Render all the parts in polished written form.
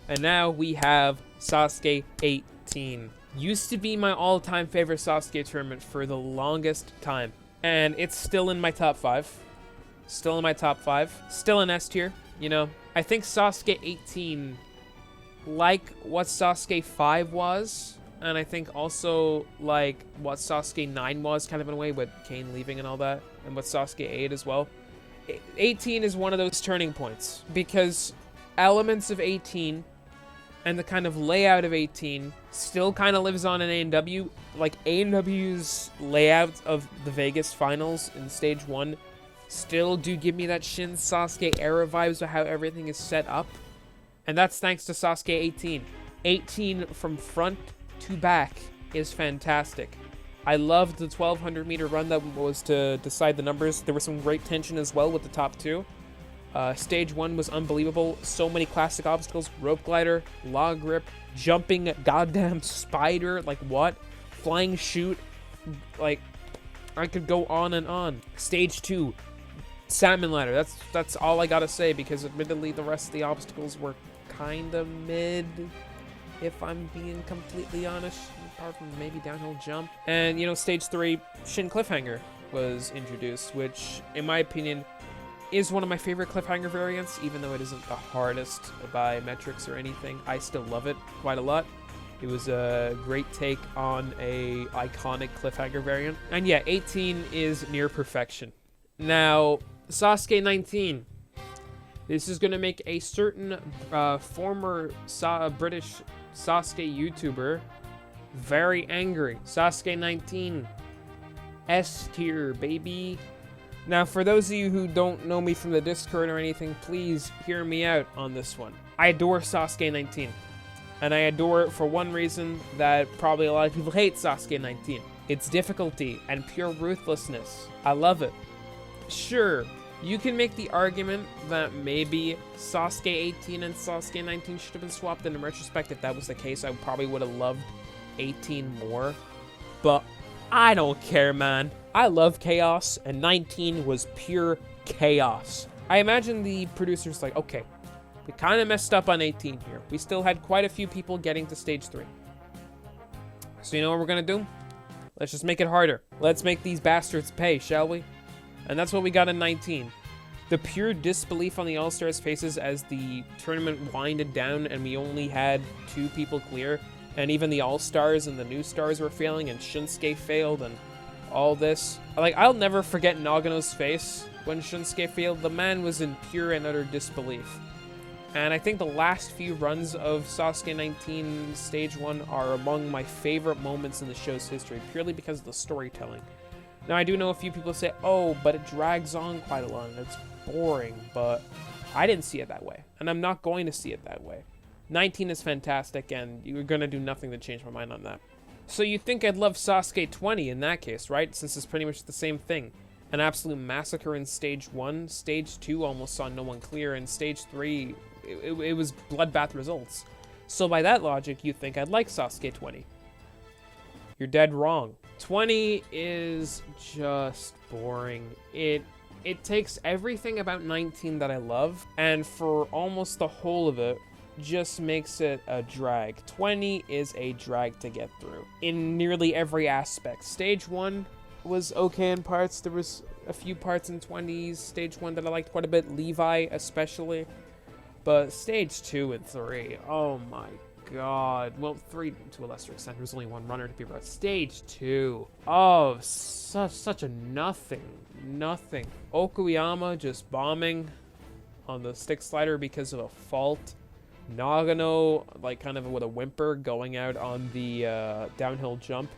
And now we have Sasuke 18. Used to be my all-time favorite Sasuke tournament for the longest time. And it's still in my top 5. Still in my top 5. Still in S tier, you know. I think Sasuke 18, like what Sasuke 5 was, and I think also like what Sasuke 9 was, kind of in a way, with Kane leaving and all that, and what Sasuke 8 as well. 18 is one of those turning points, because elements of 18 and the kind of layout of 18 still kind of lives on in A&W. Like, A&W's layout of the Vegas finals in stage 1 still do give me that Shin Sasuke era vibes of how everything is set up. And that's thanks to Sasuke 18. 18 from front to back is fantastic. I loved the 1200 meter run that was to decide the numbers. There was some great tension as well with the top 2. Stage 1 was unbelievable. So many classic obstacles. Rope glider, log grip, jumping goddamn spider. Like, what? Flying chute. Like, I could go on and on. Stage 2, salmon ladder. That's all I gotta say, because admittedly the rest of the obstacles were kinda mid, if I'm being completely honest, apart from maybe downhill jump. And, you know, stage 3, Shin Cliffhanger was introduced, which, in my opinion, is one of my favorite cliffhanger variants, even though it isn't the hardest by metrics or anything. I still love it quite a lot. It was a great take on a iconic cliffhanger variant. And yeah, 18 is near perfection. Now, Sasuke 19. This is going to make a certain former British Sasuke YouTuber very angry. Sasuke 19. S tier, baby. Now, for those of you who don't know me from the Discord or anything, please hear me out on this one. I adore Sasuke 19. And I adore it for one reason that probably a lot of people hate Sasuke 19. Its difficulty and pure ruthlessness. I love it. Sure, you can make the argument that maybe Sasuke 18 and Sasuke 19 should have been swapped, and in retrospect, if that was the case, I probably would have loved 18 more. But I don't care, man. I love chaos, and 19 was pure chaos. I imagine the producers like, okay, we kind of messed up on 18 here. We still had quite a few people getting to stage 3. So you know what we're going to do? Let's just make it harder. Let's make these bastards pay, shall we? And that's what we got in 19. The pure disbelief on the All-Stars' faces as the tournament winded down and we only had 2 people clear. And even the All-Stars and the New Stars were failing, and Shinsuke failed, and all this. Like, I'll never forget Nagano's face when Shinsuke failed. The man was in pure and utter disbelief. And I think the last few runs of Sasuke 19 Stage 1 are among my favorite moments in the show's history, purely because of the storytelling. Now, I do know a few people say, oh, but it drags on quite a lot, and it's boring, but I didn't see it that way, and I'm not going to see it that way. 19 is fantastic, and you're going to do nothing to change my mind on that. So you think I'd love Sasuke 20 in that case, right? Since it's pretty much the same thing. An absolute massacre in Stage 1. Stage 2 almost saw no one clear, and Stage 3, it was bloodbath results. So by that logic, you think I'd like Sasuke 20. You're dead wrong. 20 is just boring. It takes everything about 19 that I love, and for almost the whole of it, just makes it a drag. 20 is a drag to get through in nearly every aspect. Stage 1 was okay in parts. There was a few parts in 20's Stage 1 that I liked quite a bit, Levi especially. But Stage 2 and 3, oh my god. Well, 3 to a lesser extent. There's only one runner to be brought. Stage 2. Oh, such a nothing. Okuyama just bombing on the stick slider because of a fault. Nagano, like, kind of with a whimper, going out on the downhill jump.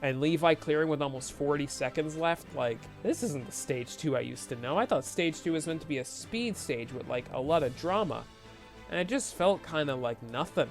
And Levi clearing with almost 40 seconds left. Like, this isn't the Stage 2 I used to know. I thought Stage 2 was meant to be a speed stage with, like, a lot of drama. And it just felt kind of like nothing.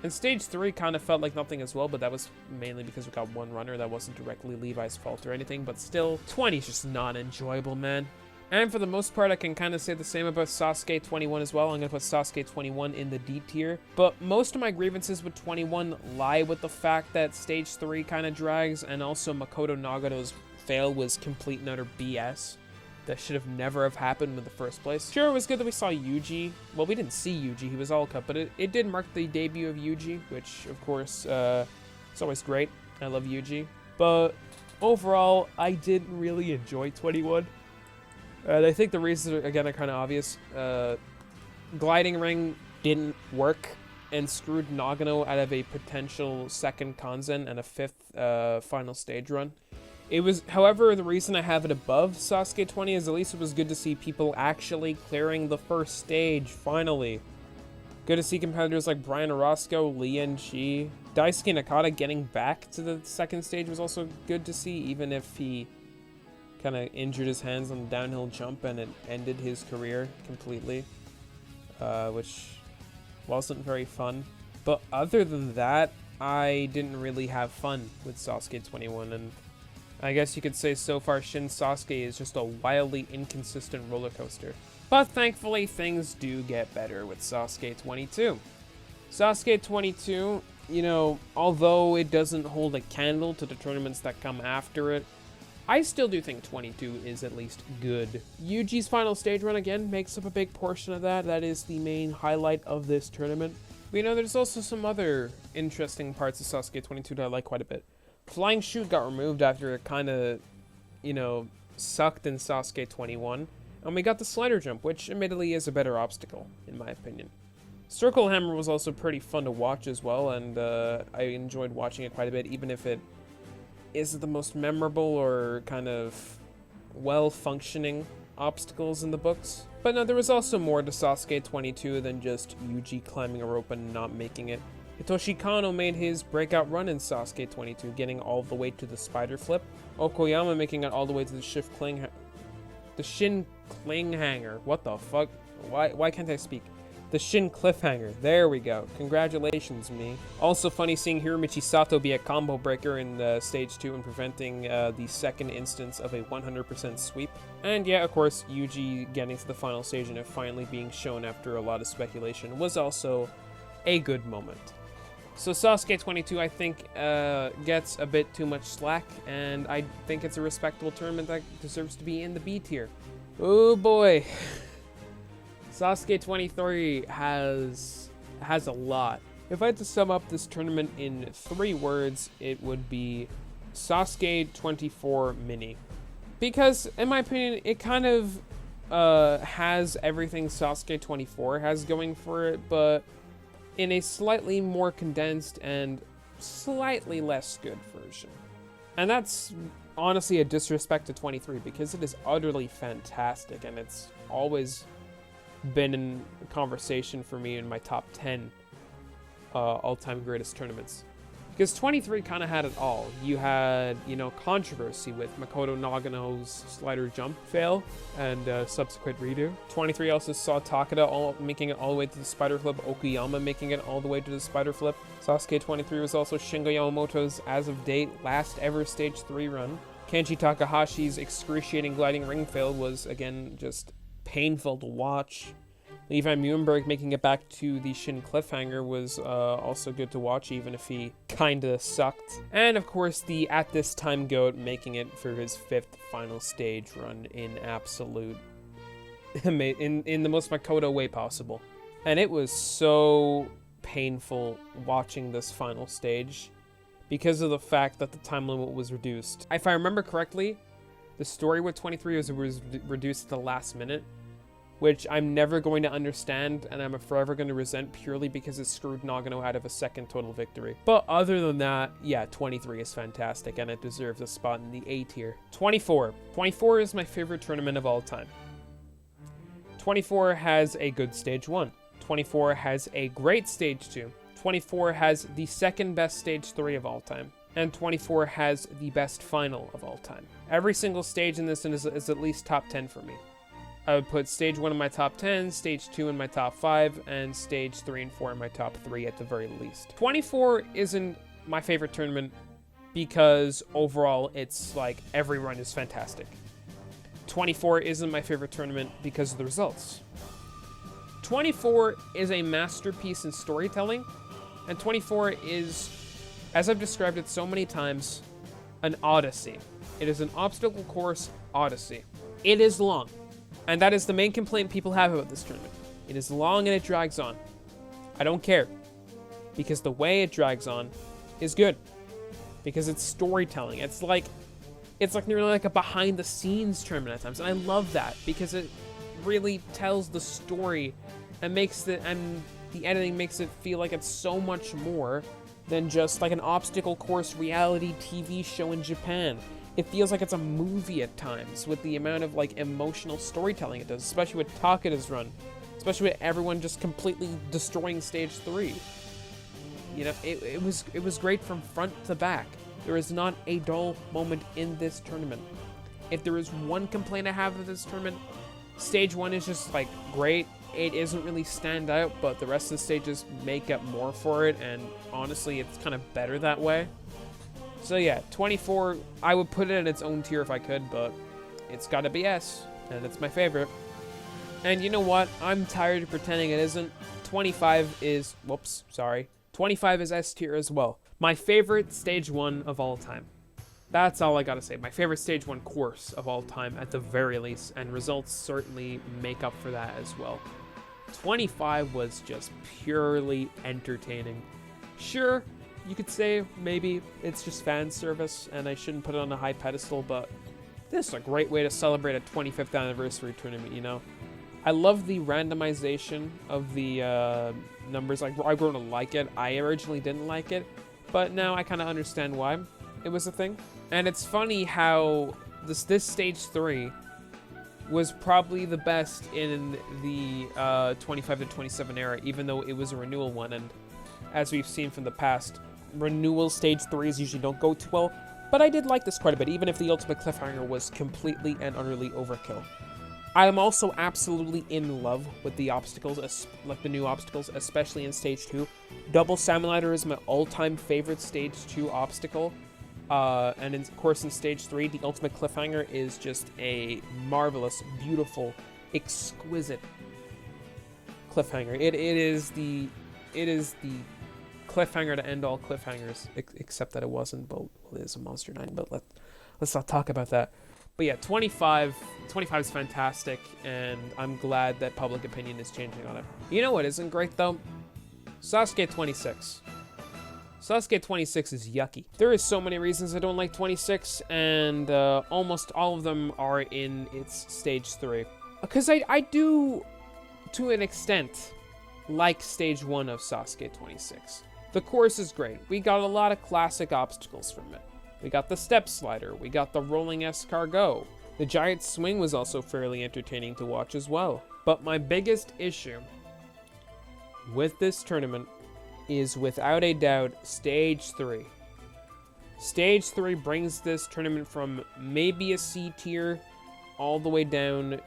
And Stage 3 kind of felt like nothing as well, but that was mainly because we got one runner. That wasn't directly Levi's fault or anything. But still, 20 is just not enjoyable, man. And for the most part, I can kind of say the same about Sasuke 21 as well. I'm going to put Sasuke 21 in the D tier. But most of my grievances with 21 lie with the fact that Stage 3 kind of drags, and also Makoto Nagato's fail was complete and utter BS. That should have never have happened in the first place. Sure, it was good that we saw Yuji. Well, we didn't see Yuji, he was all cut, but it did mark the debut of Yuji, which, of course, it's always great. I love Yuji. But overall, I didn't really enjoy 21. I think the reasons, again, are kind of obvious. Gliding Ring didn't work and screwed Nagano out of a potential second Kanzen and a fifth final stage run. It was, however, the reason I have it above Sasuke 20 is at least it was good to see people actually clearing the first stage, finally. Good to see competitors like Brian Orozco, Lee Chi, Daisuke Nakata getting back to the second stage was also good to see, even if he kind of injured his hands on the downhill jump and it ended his career completely, which wasn't very fun. But other than that, I didn't really have fun with Sasuke 21, and I guess you could say so far Shin Sasuke is just a wildly inconsistent roller coaster. But thankfully, things do get better with Sasuke 22. Sasuke 22, you know, although it doesn't hold a candle to the tournaments that come after it, I still do think 22 is at least good. Yuji's final stage run, again, makes up a big portion of that. That is the main highlight of this tournament. But, you know, there's also some other interesting parts of Sasuke 22 that I like quite a bit. Flying Shoot got removed after it kind of, you know, sucked in Sasuke 21. And we got the slider jump, which admittedly is a better obstacle, in my opinion. Circle Hammer was also pretty fun to watch as well, and I enjoyed watching it quite a bit, even if it isn't the most memorable or kind of well-functioning obstacles in the books. But no, there was also more to Sasuke 22 than just Yuji climbing a rope and not making it. Hitoshi Kano made his breakout run in Sasuke 22, getting all the way to the spider flip. Okoyama making it all the way to the Shin Cling Hanger. What the fuck? Why can't I speak? The Shin Cliffhanger. There we go. Congratulations, me. Also funny seeing Hiromichi Sato be a combo breaker in stage 2 and preventing the second instance of a 100% sweep. And yeah, of course, Yuji getting to the final stage and it finally being shown after a lot of speculation was also a good moment. So Sasuke 22, I think, gets a bit too much slack, and I think it's a respectable tournament that deserves to be in the B tier. Oh boy. Sasuke 23 has a lot. If I had to sum up this tournament in 3 words, it would be Sasuke 24 Mini. Because, in my opinion, it kind of has everything Sasuke 24 has going for it, but in a slightly more condensed and slightly less good version. And that's honestly a disrespect to 23 because it is utterly fantastic and it's always been in conversation for me in my top 10 all-time greatest tournaments. Because 23 kind of had it all. You had, you know, controversy with Makoto Nagano's slider jump fail and subsequent redo. 23 also saw Takeda making it all the way to the spider flip, Okuyama making it all the way to the spider flip. Sasuke 23 was also Shingo Yamamoto's, as of date, last ever stage 3 run. Kenji Takahashi's excruciating gliding ring fail was, again, just painful to watch. Levi Muenberg making it back to the Shin Cliffhanger was also good to watch, even if he kinda sucked. And of course, the at this time GOAT making it for his 5th final stage run in absolute, in the most Makoto way possible. And it was so painful watching this final stage because of the fact that the time limit was reduced. If I remember correctly, the story with 23 was reduced at the last minute, which I'm never going to understand and I'm forever going to resent purely because it screwed Nagano out of a second total victory. But other than that, yeah, 23 is fantastic and it deserves a spot in the A tier. 24. 24 is my favorite tournament of all time. 24 has a good stage 1. 24 has a great stage 2. 24 has the second best stage 3 of all time. And 24 has the best final of all time. Every single stage in this is at least top 10 for me. I would put stage 1 in my top 10, stage 2 in my top 5, and stage 3 and 4 in my top 3 at the very least. 24 isn't my favorite tournament because overall it's like every run is fantastic. 24 isn't my favorite tournament because of the results. 24 is a masterpiece in storytelling, and 24 is, as I've described it so many times, an odyssey. It is an obstacle course odyssey. It is long, and that is the main complaint people have about this tournament. It is long and it drags on. I don't care, because the way it drags on is good, because it's storytelling. It's like nearly like a behind-the-scenes tournament at times, and I love that because it really tells the story and the editing makes it feel like it's so much more than just like an obstacle course reality TV show in Japan. It feels like it's a movie at times with the amount of like emotional storytelling it does, especially with Takeda's run, especially with everyone just completely destroying stage 3. You know, it was great from front to back. There is not a dull moment in this tournament. If there is one complaint I have of this tournament, stage 1 is just like great. It doesn't really stand out, but the rest of the stages make up more for it, and honestly, it's kind of better that way. So yeah, 24, I would put it in its own tier if I could, but it's gotta be S, and it's my favorite. And you know what? I'm tired of pretending it isn't. 25 is, 25 is S tier as well. My favorite stage 1 of all time. That's all I gotta say. My favorite stage 1 course of all time at the very least, and results certainly make up for that as well. 25 was just purely entertaining. Sure, you could say maybe it's just fan service and I shouldn't put it on a high pedestal, but this is a great way to celebrate a 25th anniversary tournament, you know? I love the randomization of the numbers. I've grown to like it. I originally didn't like it, but now I kind of understand why it was a thing. And it's funny how this stage 3 was probably the best in the 25 to 27 era, even though it was a renewal one. And as we've seen from the past, renewal stage 3s usually don't go too well. But I did like this quite a bit, even if the ultimate cliffhanger was completely and utterly overkill. I am also absolutely in love with the obstacles, like the new obstacles, especially in stage 2. Double Salmon Ladder is my all-time favorite stage 2 obstacle. And of course in stage 3, the ultimate cliffhanger is just a marvelous, beautiful, exquisite cliffhanger. It is the cliffhanger to end all cliffhangers, except that it wasn't. Well, it is a Monster 9, but let's not talk about that. But yeah, 25 is fantastic, and I'm glad that public opinion is changing on it. You know what isn't great though? Sasuke 26. Sasuke 26 is yucky. There is so many reasons I don't like 26, and almost all of them are in its stage 3. Because I do, to an extent, like stage 1 of Sasuke 26. The course is great. We got a lot of classic obstacles from it. We got the step slider, we got the rolling escargot. The giant swing was also fairly entertaining to watch as well. But my biggest issue with this tournament is without a doubt stage 3. Stage 3 brings this tournament from maybe a C tier all the way down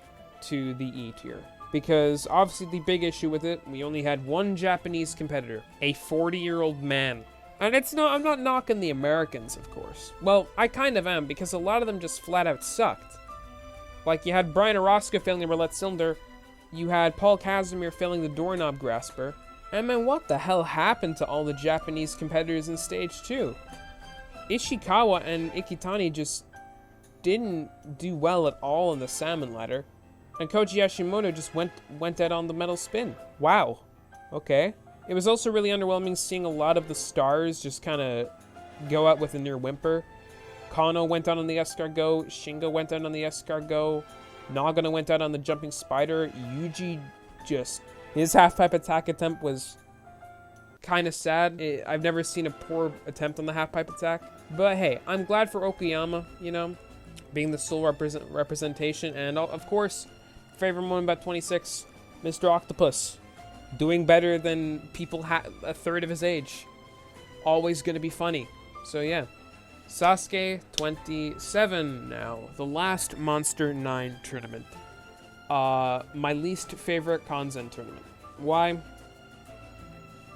to the E tier. Because obviously the big issue with it, we only had one Japanese competitor, a 40-year-old man. And I'm not knocking the Americans, of course. Well, I kind of am, because a lot of them just flat out sucked. Like, you had Brian Orozco failing the roulette cylinder, you had Paul Casimir failing the doorknob grasper, and man, what the hell happened to all the Japanese competitors in stage 2? Ishikawa and Ikitani just didn't do well at all in the salmon ladder, and Koji Hashimoto just went out on the metal spin. Wow. Okay. It was also really underwhelming seeing a lot of the stars just kind of go out with a near whimper. Kano went out on the escargot, Shingo went out on the escargot, Nagano went out on the jumping spider, Yuji his half-pipe attack attempt was kind of sad. I've never seen a poor attempt on the half-pipe attack. But hey, I'm glad for Okuyama, you know, being the sole representation. And of course, favorite moment about 26, Mr. Octopus. Doing better than people a third of his age. Always gonna be funny. So yeah. Sasuke 27 now. The last Monster 9 tournament. My least favorite Kanzen tournament. Why?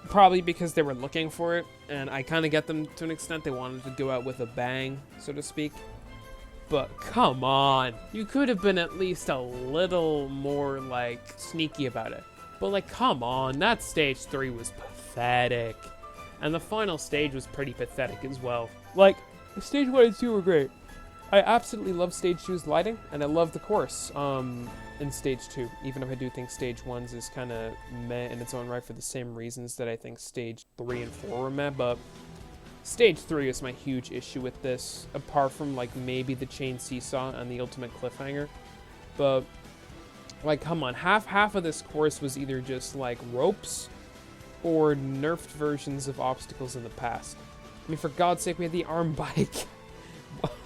Probably because they were looking for it, and I kind of get them to an extent. They wanted to go out with a bang, so to speak. But come on, you could have been at least a little more, like, sneaky about it. But, like, come on, that stage 3 was pathetic. And the final stage was pretty pathetic as well. Like, stage 1 and 2 were great. I absolutely love stage 2's lighting, and I love the course in stage 2, even if I do think stage 1's is kind of meh in its own right for the same reasons that I think stage 3 and 4 were meh, but stage 3 is my huge issue with this, apart from, like, maybe the chain seesaw and the ultimate cliffhanger. But, like, come on, half of this course was either just, like, ropes or nerfed versions of obstacles in the past. I mean, for God's sake, we had the arm bike.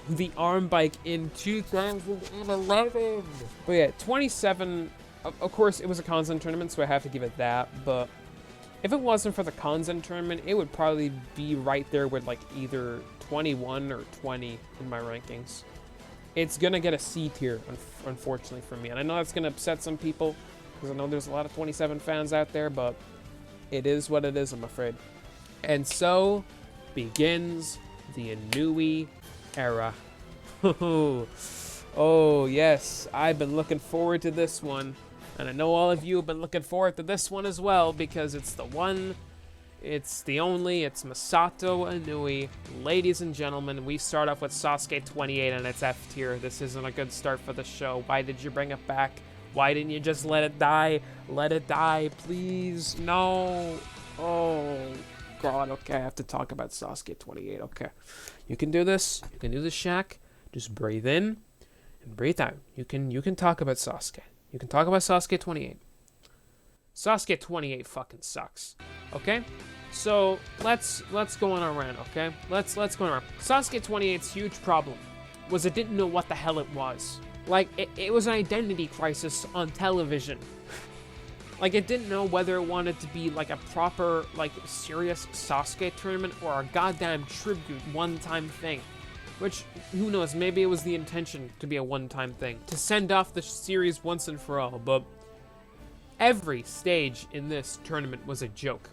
The arm bike in 2011. But yeah, 27, of course, it was a Kanzen tournament, so I have to give it that, but if it wasn't for the Kanzen tournament, it would probably be right there with, like, either 21 or 20 in my rankings. It's gonna get a C tier, unfortunately for me, and I know that's gonna upset some people, because I know there's a lot of 27 fans out there, but it is what it is, I'm afraid. And so begins the Inui era. Oh yes, I've been looking forward to this one, and I know all of you have been looking forward to this one as well, because it's the one, it's the only, it's Masato Inui. Ladies and gentlemen, we start off with Sasuke 28 and it's F tier. This isn't a good start for the show. Why did you bring it back? Why didn't you just let it die? Let it die, please. No. Oh God, okay, I have to talk about Sasuke 28, okay. You can do this. You can do this, Shaq. Just breathe in and breathe out. You can talk about Sasuke. You can talk about Sasuke 28. Sasuke 28 fucking sucks. Okay? So let's go on around, okay? Let's go on around. Sasuke 28's huge problem was it didn't know what the hell it was. Like, it was an identity crisis on television. Like, it didn't know whether it wanted to be, like, a proper, like, serious Sasuke tournament or a goddamn tribute one-time thing. Which, who knows, maybe it was the intention to be a one-time thing. To send off the series once and for all, but every stage in this tournament was a joke.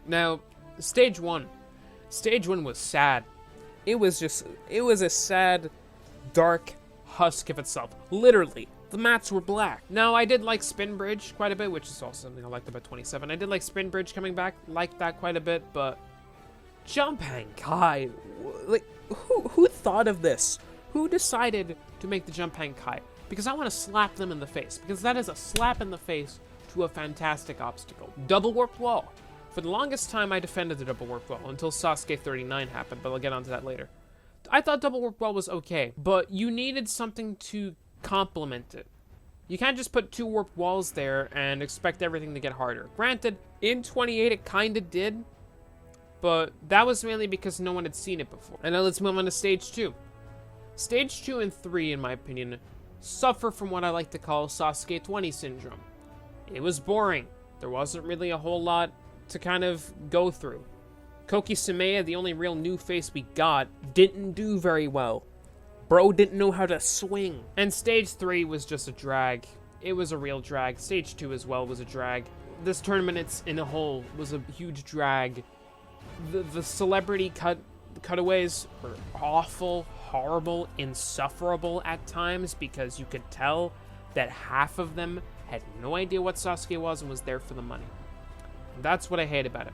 Now, stage 1. Stage 1 was sad. It was a sad, dark husk of itself. Literally. The mats were black. Now, I did like Spin Bridge quite a bit, which is also something I liked about 27. I did like Spin Bridge coming back, liked that quite a bit, but Jump Hang Kai, like, who thought of this? Who decided to make the Jump Hang Kai? Because I want to slap them in the face, because that is a slap in the face to a fantastic obstacle. Double Warped Wall. For the longest time, I defended the Double Warped Wall until Sasuke 39 happened, but I'll get onto that later. I thought Double Warped Wall was okay, but you needed something to complement it. You can't just put 2 warped walls there and expect everything to get harder. Granted, in 28 it kinda did, but that was mainly because no one had seen it before. And now let's move on to stage 2. Stage 2 and 3, in my opinion, suffer from what I like to call Sasuke 20 syndrome. It was boring. There wasn't really a whole lot to kind of go through. Koki Sumeya, the only real new face we got, didn't do very well. Bro didn't know how to swing. And stage 3 was just a drag. It was a real drag. Stage 2 as well was a drag. This tournament in a whole was a huge drag. The celebrity cutaways were awful, horrible, insufferable at times because you could tell that half of them had no idea what Sasuke was and was there for the money. And that's what I hate about it.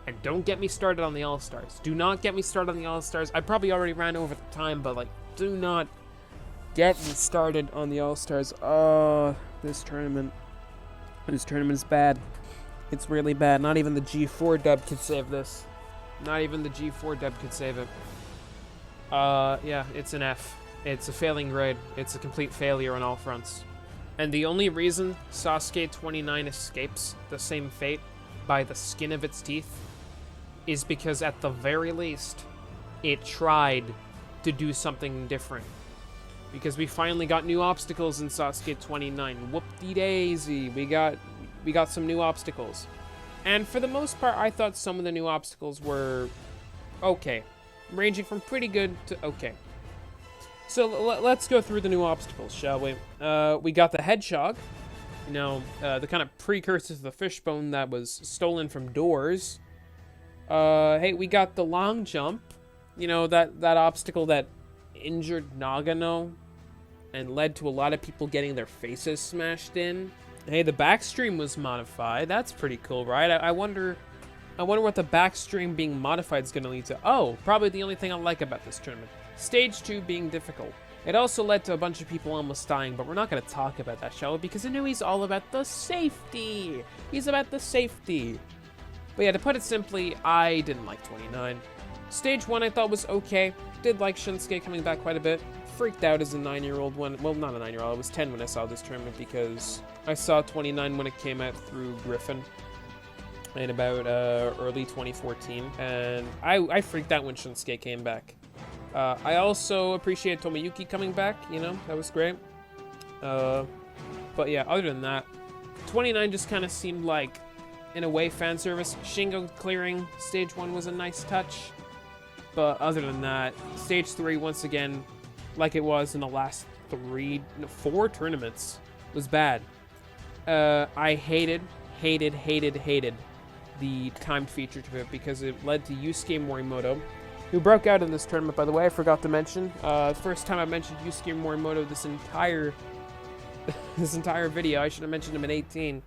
And don't get me started on the All-Stars. Do not get me started on the All-Stars. I probably already ran over the time, but, like, do not get me started on the All-Stars. Oh, this tournament is bad. It's really bad. Not even the G4 dub could save this. Not even the G4 dub could save it. Yeah, it's an F. It's a failing grade. It's a complete failure on all fronts. And the only reason Sasuke 29 escapes the same fate by the skin of its teeth is because at the very least, it tried to do something different. Because we finally got new obstacles in Sasuke 29. Whoop-de-daisy. We got some new obstacles. And for the most part, I thought some of the new obstacles were okay. Ranging from pretty good to okay. So let's go through the new obstacles, shall we? We got the Hedgehog. You know, the kind of precursor to the fishbone that was stolen from doors. Hey, we got the long jump. You know, that obstacle that injured Nagano and led to a lot of people getting their faces smashed in. Hey, the backstream was modified. That's pretty cool, right? I wonder what the backstream being modified is going to lead to. Oh, probably the only thing I like about this tournament. Stage 2 being difficult. It also led to a bunch of people almost dying, but we're not going to talk about that, shall we? Because Inui's all about the safety. He's about the safety. But yeah, to put it simply, I didn't like 29. Stage 1 I thought was okay. Did like Shinsuke coming back quite a bit. Freaked out as a 9-year-old when, well, not a 9-year-old, I was 10 when I saw this tournament because I saw 29 when it came out through Griffin in about early 2014, and I freaked out when Shinsuke came back. I also appreciate Tomoyuki coming back, you know, that was great. But yeah, other than that, 29 just kind of seemed like, in a way, fan service. Shingo clearing stage 1 was a nice touch, but other than that, stage 3, once again, like it was in the last 4 tournaments, was bad. I hated the timed feature to it because it led to Yusuke Morimoto, who broke out in this tournament, by the way. I forgot to mention. First time I mentioned Yusuke Morimoto this entire video. I should have mentioned him in 18.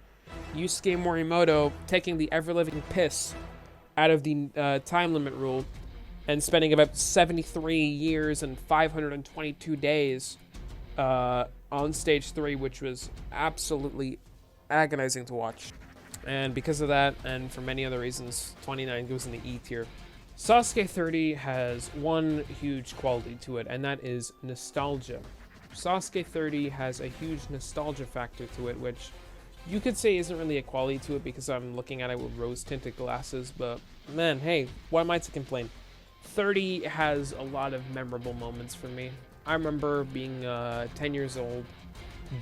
Yusuke Morimoto taking the ever-living piss out of the time limit rule and spending about 73 years and 522 days on stage 3, which was absolutely agonizing to watch. And because of that, and for many other reasons, 29 goes in the E tier. Sasuke 30 has one huge quality to it, and that is nostalgia. Sasuke 30 has a huge nostalgia factor to it, which you could say isn't really a quality to it because I'm looking at it with rose-tinted glasses, but man, hey, what am I to complain? 30 has a lot of memorable moments for me. I remember being 10 years old,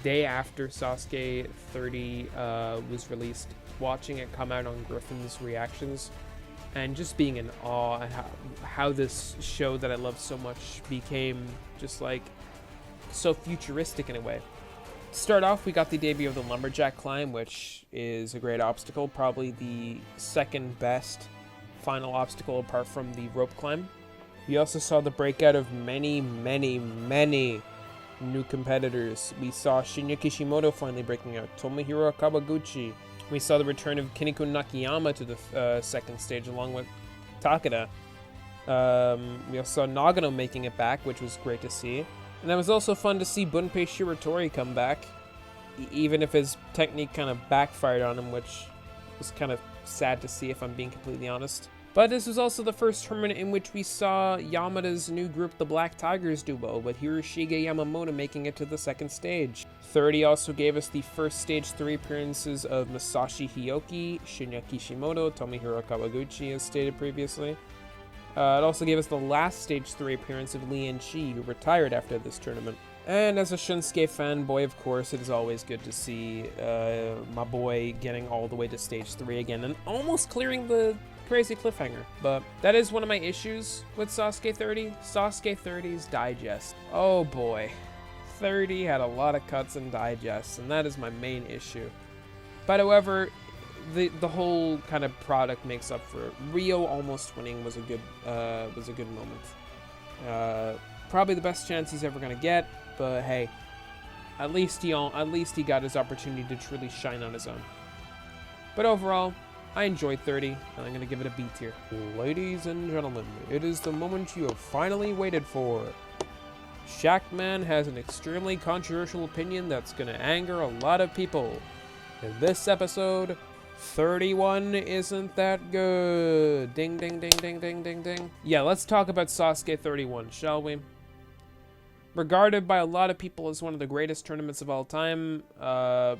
day after Sasuke 30 was released, watching it come out on Griffin's reactions, and just being in awe at how this show that I love so much became just like so futuristic in a way. To start off, we got the debut of the Lumberjack Climb, which is a great obstacle, probably the second best final obstacle apart from the rope climb. We also saw the breakout of many new competitors. We saw Shinya Kishimoto finally breaking out, Tomohiro Kawaguchi. We saw the return of Kinniku Nakayama to the second stage along with Takeda. We also saw Nagano making it back, which was great to see. And it was also fun to see Bunpei Shiratori come back, even if his technique kind of backfired on him, which was kind of sad to see if I'm being completely honest. But this was also the first tournament in which we saw Yamada's new group, the Black Tigers duo, with Hiroshige Yamamoto making it to the second stage. 30 also gave us the first stage 3 appearances of Masashi Hioki, Shinya Kishimoto, Tomohiro Kawaguchi, as stated previously. It also gave us the last stage 3 appearance of Lian Chi, who retired after this tournament. And as a Shinsuke fanboy, of course, it is always good to see my boy getting all the way to stage 3 again and almost clearing the crazy cliffhanger. But that is one of my issues with Sasuke 30. Sasuke 30's digest. Oh boy. 30 had a lot of cuts and digests, and that is my main issue. But however, the whole kind of product makes up for it. Rio almost winning was a good moment. Probably the best chance he's ever gonna get, but hey, at least he got his opportunity to truly shine on his own. But overall, I enjoyed 30, and I'm going to give it a B tier. Ladies and gentlemen, it is the moment you have finally waited for. Shackman has an extremely controversial opinion that's going to anger a lot of people. In this episode, 31 isn't that good. Ding, ding, ding, ding, ding, ding, ding. Yeah, let's talk about Sasuke 31, shall we? Regarded by a lot of people as one of the greatest tournaments of all time, I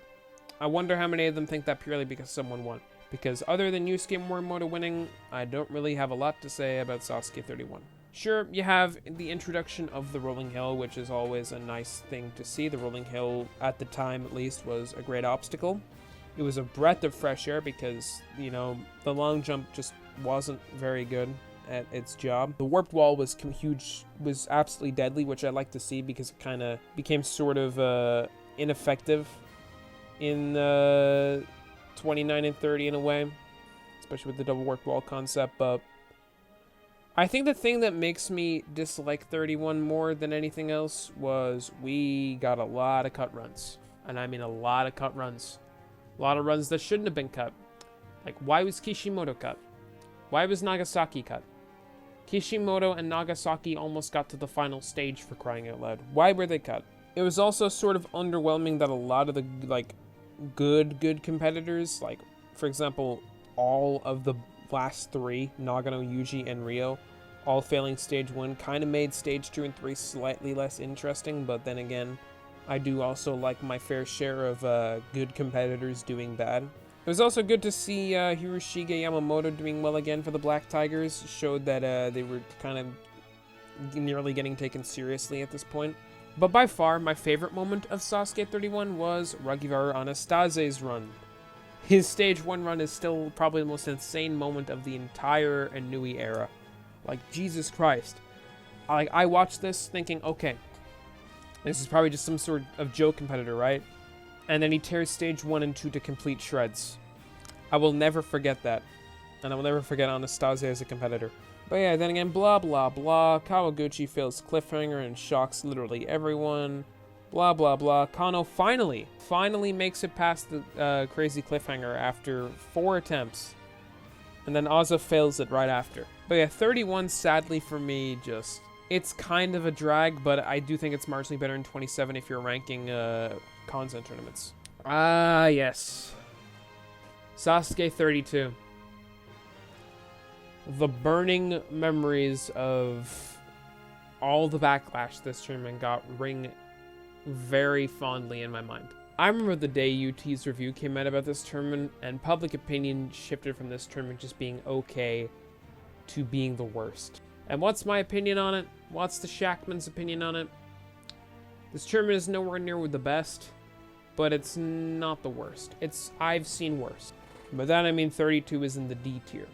wonder how many of them think that purely because someone won. Because other than Yusuke Morimoto winning, I don't really have a lot to say about Sasuke 31. Sure, you have the introduction of the Rolling Hill, which is always a nice thing to see. The Rolling Hill, at the time at least, was a great obstacle. It was a breath of fresh air because, you know, the long jump just wasn't very good at its job. The warped wall was huge, was absolutely deadly, which I like to see because it kind of became sort of ineffective in 29 and 30 in a way, especially with the double warped wall concept. But I think the thing that makes me dislike 31 more than anything else was we got a lot of cut runs. And I mean a lot of cut runs. A lot of runs that shouldn't have been cut. Like, why was Kishimoto cut? Why was Nagasaki cut? Kishimoto and Nagasaki almost got to the final stage, for crying out loud. Why were they cut? It was also sort of underwhelming that a lot of the, like, good competitors, like, for example, all of the last three, Nagano, Yuji, and Ryo, all failing stage 1, kind of made stage 2 and 3 slightly less interesting, but then again, I do also like my fair share of good competitors doing bad. It was also good to see Hiroshige Yamamoto doing well again for the Black Tigers. Showed that they were kind of nearly getting taken seriously at this point. But by far, my favorite moment of Sasuke 31 was Ragivaru Anastase's run. His stage 1 run is still probably the most insane moment of the entire Inui era. Like, Jesus Christ. I watched this thinking, okay, this is probably just some sort of joke competitor, right? And then he tears stage 1 and 2 to complete shreds. I will never forget that. And I will never forget Anastasia as a competitor. But yeah, then again, blah blah blah. Kawaguchi fails cliffhanger and shocks literally everyone. Blah blah blah. Kano finally makes it past the crazy cliffhanger after 4 attempts. And then Aza fails it right after. But yeah, 31, sadly for me, just... It's kind of a drag, but I do think it's marginally better than 27 if you're ranking content tournaments. Ah, yes. Sasuke 32. The burning memories of all the backlash this tournament got ring very fondly in my mind. I remember the day UT's review came out about this tournament, and public opinion shifted from this tournament just being okay to being the worst. And what's my opinion on it? What's the Shackman's opinion on it? This tournament is nowhere near with the best, but it's not the worst. I've seen worse. By that I mean 32 is in the D tier.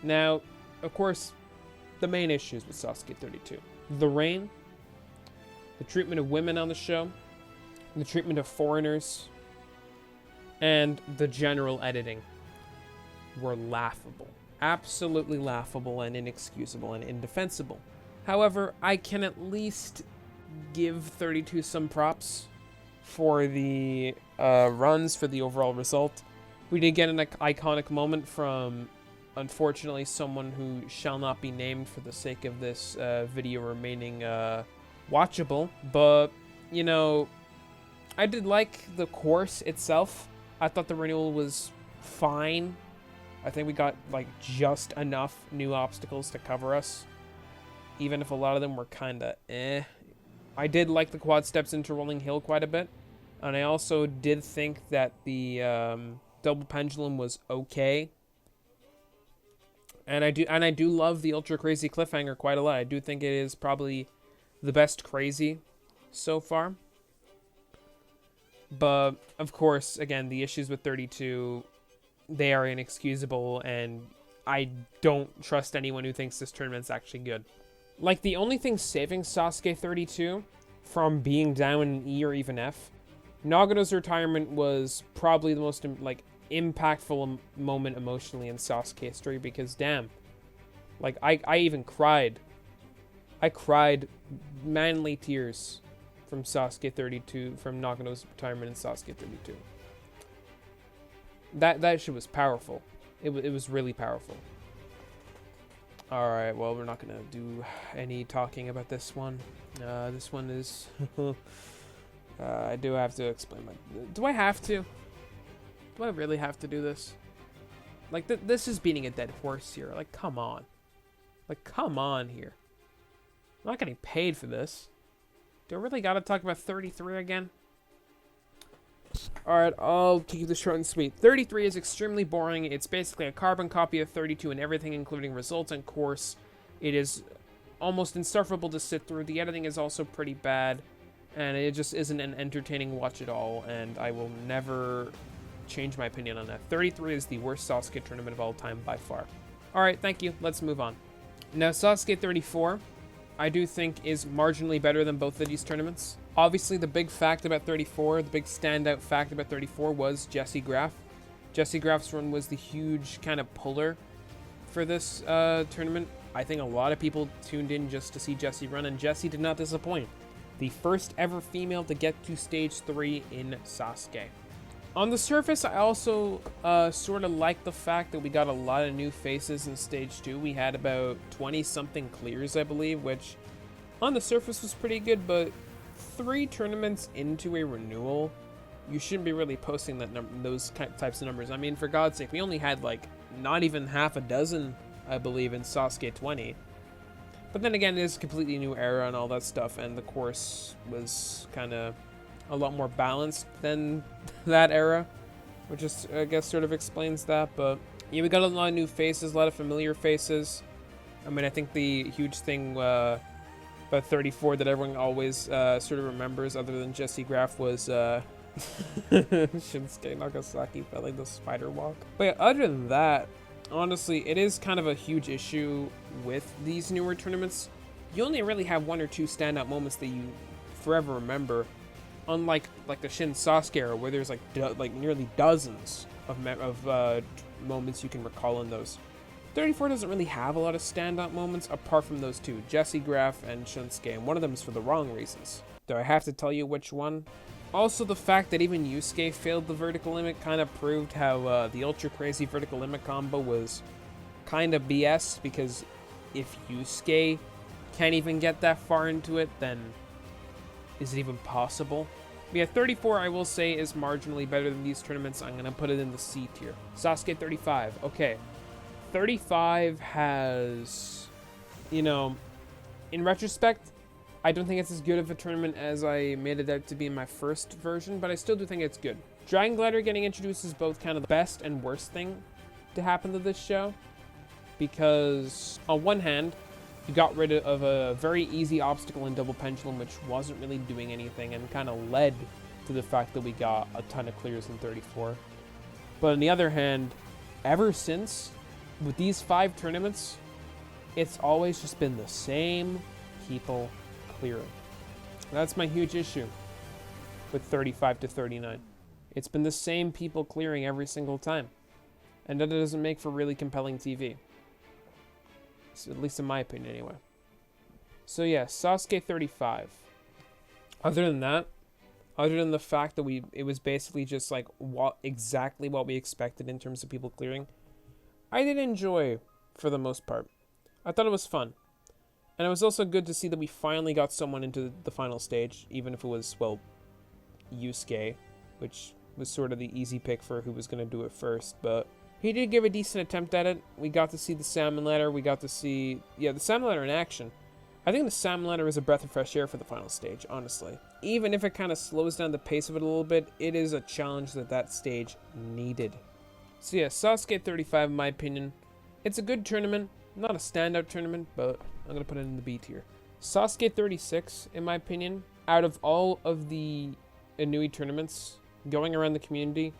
Now, of course, the main issues with Sasuke 32. The rain, the treatment of women on the show, the treatment of foreigners, and the general editing were laughable. Absolutely laughable and inexcusable and indefensible. However, I can at least give 32 some props for the runs, for the overall result. We did get an iconic moment from, unfortunately, someone who shall not be named for the sake of this video remaining watchable. But, you know, I did like the course itself. I thought the renewal was fine. I think we got, like, just enough new obstacles to cover us, even if a lot of them were kind of eh. I did like the quad steps into Rolling Hill quite a bit, and I also did think that the double pendulum was okay. And I do love the ultra crazy cliffhanger quite a lot. I do think it is probably the best crazy so far. But of course, again, the issues with 32, they are inexcusable, and I don't trust anyone who thinks this tournament's actually good. Like, the only thing saving Sasuke 32 from being down in E or even F, Nagano's retirement was probably the most, like, impactful moment emotionally in Sasuke history, because damn, like, I even cried. I cried manly tears from Sasuke 32, from Nagano's retirement in Sasuke 32. That shit was powerful. It was really powerful. Alright, well, we're not gonna do any talking about this one. This one is... I do have to explain my... Do I have to? Do I really have to do this? Like, this is beating a dead horse here. Like, come on. Like, come on here. I'm not getting paid for this. Do I really gotta talk about 33 again? Alright, I'll keep this short and sweet. 33 is extremely boring. It's basically a carbon copy of 32 and everything, including results and course. It is almost insufferable to sit through. The editing is also pretty bad, and it just isn't an entertaining watch at all, and I will never change my opinion on that. 33 is the worst Sasuke tournament of all time by far. Alright, thank you. Let's move on. Now, Sasuke 34, I do think is marginally better than both of these tournaments. Obviously, the big fact about 34, the big standout fact about 34 was Jesse Graff. Jesse Graff's run was the huge kind of puller for this tournament. I think a lot of people tuned in just to see Jessie run, and Jessie did not disappoint. The first ever female to get to stage 3 in Sasuke. On the surface, I also sort of like the fact that we got a lot of new faces in stage 2. We had about 20-something clears, I believe, which on the surface was pretty good, but 3 tournaments into a renewal, you shouldn't be really posting those types of numbers. I mean, for God's sake, we only had like not even half a dozen, I believe, in Sasuke 20. But then again, it is a completely new era and all that stuff, and the course was kind of a lot more balanced than that era, which is, I guess, sort of explains that. But yeah, we got a lot of new faces, a lot of familiar faces. I mean, I think the huge thing about 34 that everyone always sort of remembers, other than Jesse Graff, was Shinsuke Nagasaki failing the spider walk. But yeah, other than that, honestly, it is kind of a huge issue with these newer tournaments. You only really have 1 or 2 standout moments that you forever remember, unlike like the Shin Sasuke era, where there's like nearly dozens of moments you can recall in those. 34 doesn't really have a lot of standout moments apart from those 2, Jesse Graff and Shinsuke, and one of them is for the wrong reasons. Do I have to tell you which one? Also, the fact that even Yusuke failed the vertical limit kind of proved how the ultra crazy vertical limit combo was kind of BS, because if Yusuke can't even get that far into it, then is it even possible? But yeah, 34, I will say, is marginally better than these tournaments. I'm going to put it in the C tier. Sasuke 35. Okay. 35 has, you know, in retrospect, I don't think it's as good of a tournament as I made it out to be in my first version, but I still do think it's good. Dragon Glider getting introduced is both kind of the best and worst thing to happen to this show, because on one hand, you got rid of a very easy obstacle in Double Pendulum, which wasn't really doing anything and kind of led to the fact that we got a ton of clears in 34. But on the other hand, ever since, with these 5 tournaments, it's always just been the same people clearing. That's my huge issue with 35 to 39. It's been the same people clearing every single time, and that doesn't make for really compelling TV. So, at least in my opinion, anyway. So yeah, Sasuke 35. Other than that, other than the fact that it was basically just like exactly what we expected in terms of people clearing, I did enjoy for the most part. I thought it was fun. And it was also good to see that we finally got someone into the final stage, even if it was, well, Yusuke, which was sort of the easy pick for who was going to do it first, but he did give a decent attempt at it. We got to see the salmon ladder. We got to see, yeah, the salmon ladder in action. I think the salmon ladder is a breath of fresh air for the final stage, honestly. Even if it kind of slows down the pace of it a little bit, it is a challenge that stage needed. So yeah, Sasuke 35, in my opinion. It's a good tournament. Not a standout tournament, but I'm going to put it in the B tier. Sasuke 36, in my opinion, out of all of the Inui tournaments going around the community,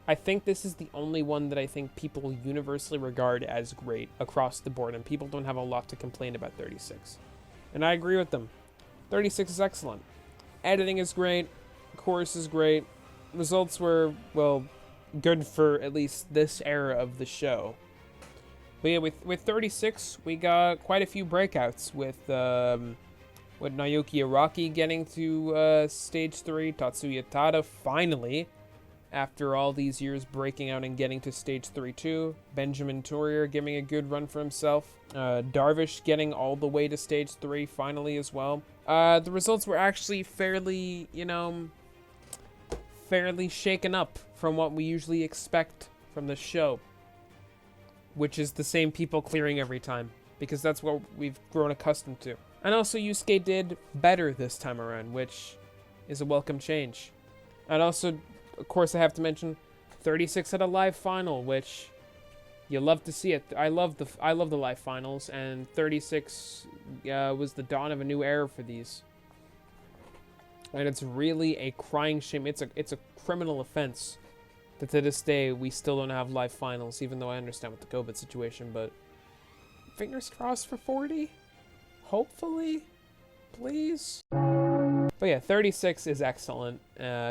I think this is the only one that I think people universally regard as great across the board, and people don't have a lot to complain about 36. And I agree with them. 36 is excellent. Editing is great. Chorus is great. Results were, well, good for at least this era of the show. But yeah, with 36, we got quite a few breakouts with Naoki Araki getting to stage 3, Tatsuya Tada finally, after all these years, breaking out and getting to stage 3 too, Benjamin Tourier giving a good run for himself, Darvish getting all the way to stage 3 finally as well. The results were actually fairly, fairly shaken up from what we usually expect from the show, which is the same people clearing every time, because that's what we've grown accustomed to. And also, Yusuke did better this time around, which is a welcome change. And also, of course, I have to mention, 36 had a live final, which you love to see it. I love the live finals, and 36 was the dawn of a new era for these. And it's really a crying shame. It's a criminal offense that to this day we still don't have live finals, even though I understand with the COVID situation, but fingers crossed for 40? Hopefully? Please? But yeah, 36 is excellent,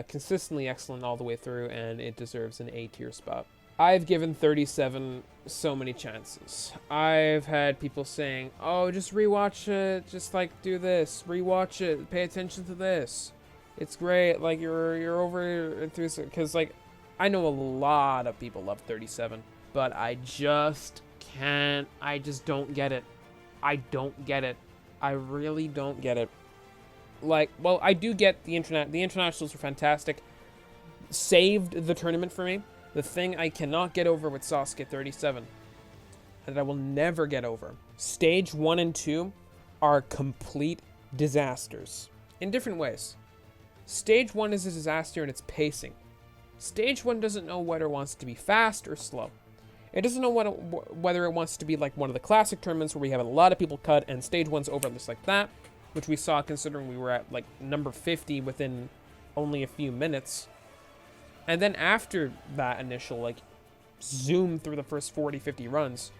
consistently excellent all the way through, and it deserves an A tier spot. I've given 37 so many chances. I've had people saying, oh, just rewatch it, just like do this, rewatch it, pay attention to this. It's great, like you're over through, because like I know a lot of people love 37, but I just can't, I just don't get it. I don't get it. I really don't get it. Like, well, I do get the internationals were fantastic. Saved the tournament for me. The thing I cannot get over with SASUKE 37, and that I will never get over, stage 1 and 2 are complete disasters in different ways. Stage 1 is a disaster in its pacing. Stage 1 doesn't know whether it wants to be fast or slow. It doesn't know whether it wants to be like one of the classic tournaments where we have a lot of people cut and stage 1's over just like that, which we saw considering we were at like number 50 within only a few minutes. And then after that initial like zoom through the first 40, 50 runs,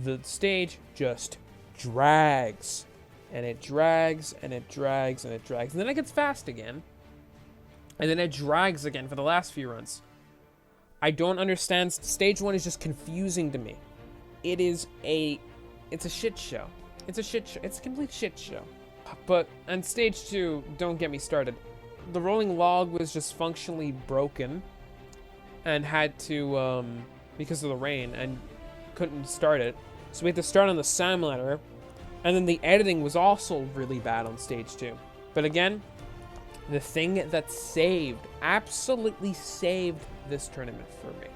the stage just drags. And it drags, and it drags, and it drags. And then it gets fast again. And then it drags again for the last few runs. I don't understand. Stage 1 is just confusing to me. It's a shit show. It's a shit show. It's a complete shit show. But, and stage 2, don't get me started. The rolling log was just functionally broken and had to, because of the rain, and couldn't start it. So we had to start on the simulator, and then the editing was also really bad on stage 2. But again, the thing that absolutely saved this tournament for me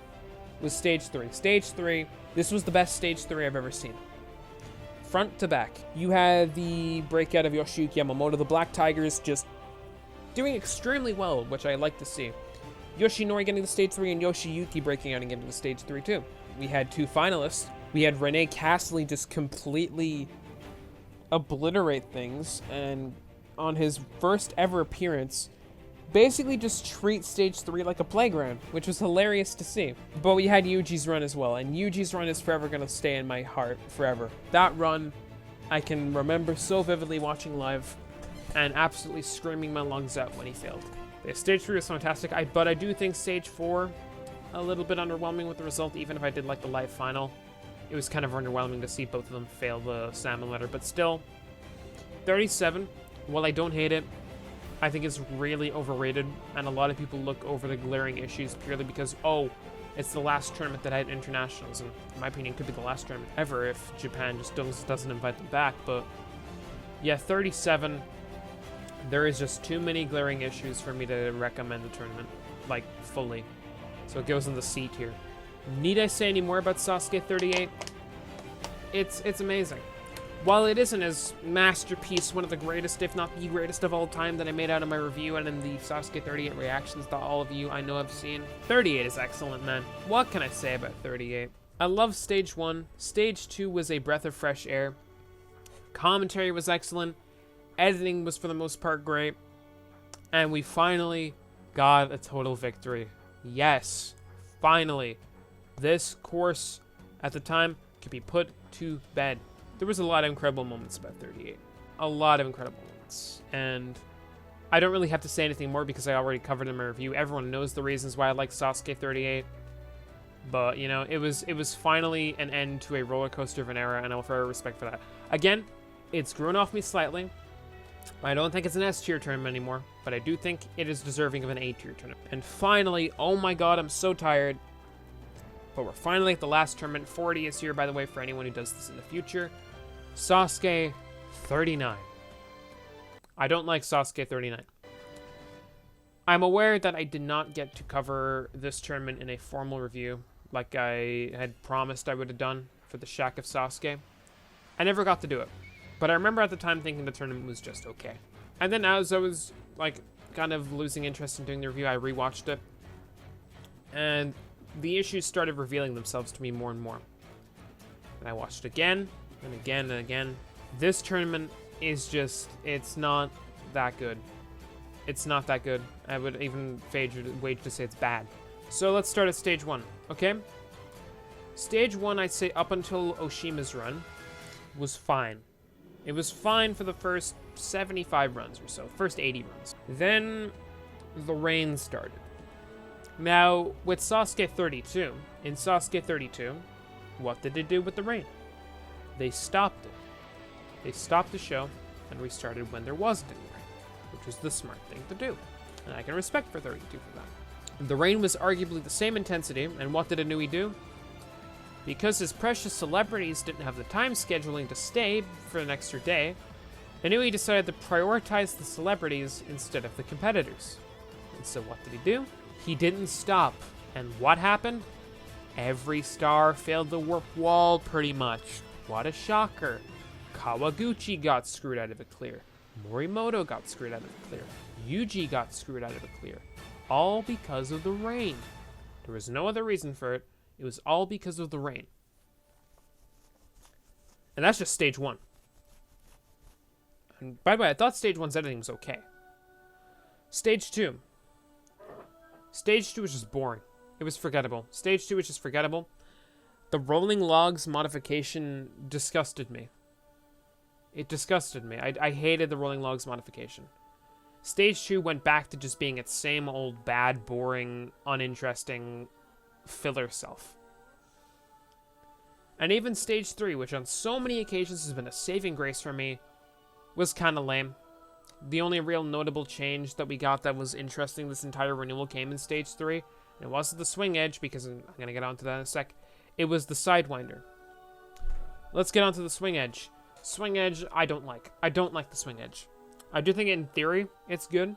was stage 3. Stage 3, this was the best stage 3 I've ever seen. Front to back. You had the breakout of Yoshiyuki Yamamoto, the Black Tigers just doing extremely well, which I like to see. Yoshinori getting to stage 3 and Yoshiyuki breaking out and getting to stage 3 too. We had 2 finalists. We had Renee Castley just completely obliterate things, and on his first ever appearance, basically just treat stage 3 like a playground, which was hilarious to see. But we had Yuji's run as well, and Yuji's run is forever going to stay in my heart forever. That run, I can remember so vividly watching live and absolutely screaming my lungs out when he failed. Yeah, stage 3 was fantastic, but I do think stage 4, a little bit underwhelming with the result, even if I did like the live final. It was kind of underwhelming to see both of them fail the salmon letter, but still, 37, while I don't hate it, I think it's really overrated, and a lot of people look over the glaring issues purely because, oh, it's the last tournament that had internationals, and in my opinion, it could be the last tournament ever if Japan just doesn't invite them back. But yeah, 37, there is just too many glaring issues for me to recommend the tournament, like, fully. So it goes in the C tier. Need I say any more about SASUKE 38? It's amazing. While it isn't as masterpiece, one of the greatest, if not the greatest of all time that I made out of my review and in the SASUKE 38 reactions that all of you I know have seen, 38 is excellent, man. What can I say about 38? I love stage 1. Stage 2 was a breath of fresh air. Commentary was excellent. Editing was for the most part great. And we finally got a total victory. Yes, finally. This course, at the time, could be put to bed. There was a lot of incredible moments about 38. A lot of incredible moments. And I don't really have to say anything more because I already covered in my review. Everyone knows the reasons why I like SASUKE 38. But, you know, it was finally an end to a roller coaster of an era, and I'll forever respect for that. Again, it's grown off me slightly. I don't think it's an S tier tournament anymore, but I do think it is deserving of an A tier tournament. And finally, oh my god, I'm so tired. But we're finally at the last tournament. 40 is here, by the way, for anyone who does this in the future. SASUKE 39. I don't like SASUKE 39. I'm aware that I did not get to cover this tournament in a formal review like I had promised I would have done for the Shack of SASUKE. I never got to do it. But I remember at the time thinking the tournament was just okay. And then as I was, like, kind of losing interest in doing the review, I rewatched it. And the issues started revealing themselves to me more and more. And I watched it again, and again, and again. This tournament is just, it's not that good. It's not that good. I would even wage to say it's bad. So let's start at stage 1, okay? Stage 1, I'd say up until Oshima's run, was fine. It was fine for the first 75 runs or so, first 80 runs. Then the rain started. Now, with Sasuke 32, in Sasuke 32, what did they do with the rain? They stopped it. They stopped the show and restarted when there wasn't any rain, which was the smart thing to do. And I can respect for 32 for that. The rain was arguably the same intensity, and what did Inui do? Because his precious celebrities didn't have the time scheduling to stay for an extra day, Inui decided to prioritize the celebrities instead of the competitors. And so what did he do? He didn't stop. And what happened? Every star failed the warp wall pretty much. What a shocker. Kawaguchi got screwed out of a clear. Morimoto got screwed out of a clear. Yuji got screwed out of a clear. All because of the rain. There was no other reason for it. It was all because of the rain. And that's just stage 1. And by the way, I thought stage 1's editing was okay. Stage 2. Stage 2 was just boring. It was forgettable. Stage 2 was just forgettable. The rolling logs modification disgusted me. It disgusted me. I hated the rolling logs modification. Stage 2 went back to just being its same old bad, boring, uninteresting filler self. And even Stage 3, which on so many occasions has been a saving grace for me, was kind of lame. The only real notable change that we got that was interesting this entire renewal came in Stage 3. And it wasn't the swing edge, because I'm going to get onto that in a sec. It was the Sidewinder. Let's get onto the swing edge. Swing edge, I don't like. I don't like the swing edge. I do think in theory it's good,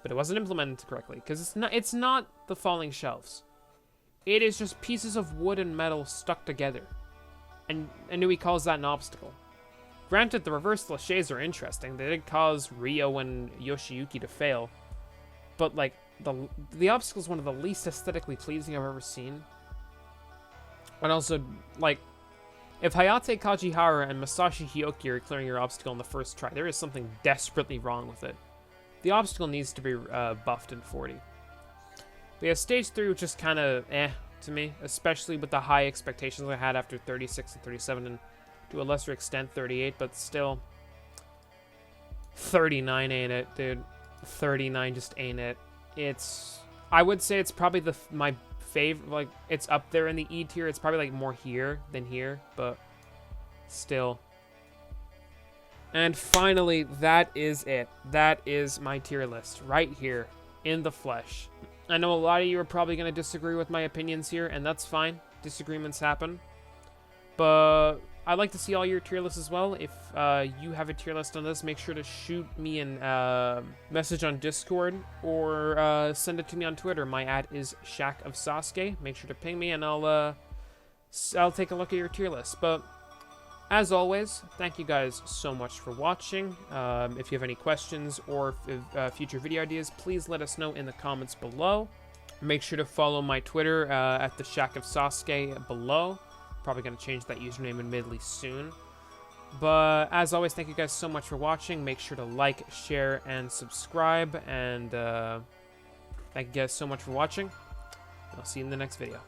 but it wasn't implemented correctly, because it's not the falling shelves. It is just pieces of wood and metal stuck together. And Inui calls that an obstacle. Granted, the reverse laches are interesting. They did cause Ryo and Yoshiyuki to fail. But, like, the obstacle is one of the least aesthetically pleasing I've ever seen. And also, like, if Hayate Kajihara and Masashi Hioki are clearing your obstacle on the first try, there is something desperately wrong with it. The obstacle needs to be buffed in 40. But yeah, Stage 3 was just kind of to me, especially with the high expectations I had after 36 and 37, and to a lesser extent 38, but still 39 ain't it, dude. 39 just ain't it. I would say it's probably my favorite, like, it's up there in the E tier. It's probably like more here than here, but still. And finally, that is it. That is my tier list right here in the flesh. I know a lot of you are probably going to disagree with my opinions here, and that's fine. Disagreements happen. But I'd like to see all your tier lists as well. If you have a tier list on this, make sure to shoot me a message on Discord or send it to me on Twitter. My @ is ShackofSasuke. Make sure to ping me, and I'll take a look at your tier list. But as always, thank you guys so much for watching. If you have any questions or future video ideas, please let us know in the comments below. Make sure to follow my Twitter at the ShackofSasuke below. Probably going to change that username admittedly soon. But as always, thank you guys so much for watching. Make sure to like, share, and subscribe. And thank you guys so much for watching. I'll see you in the next video.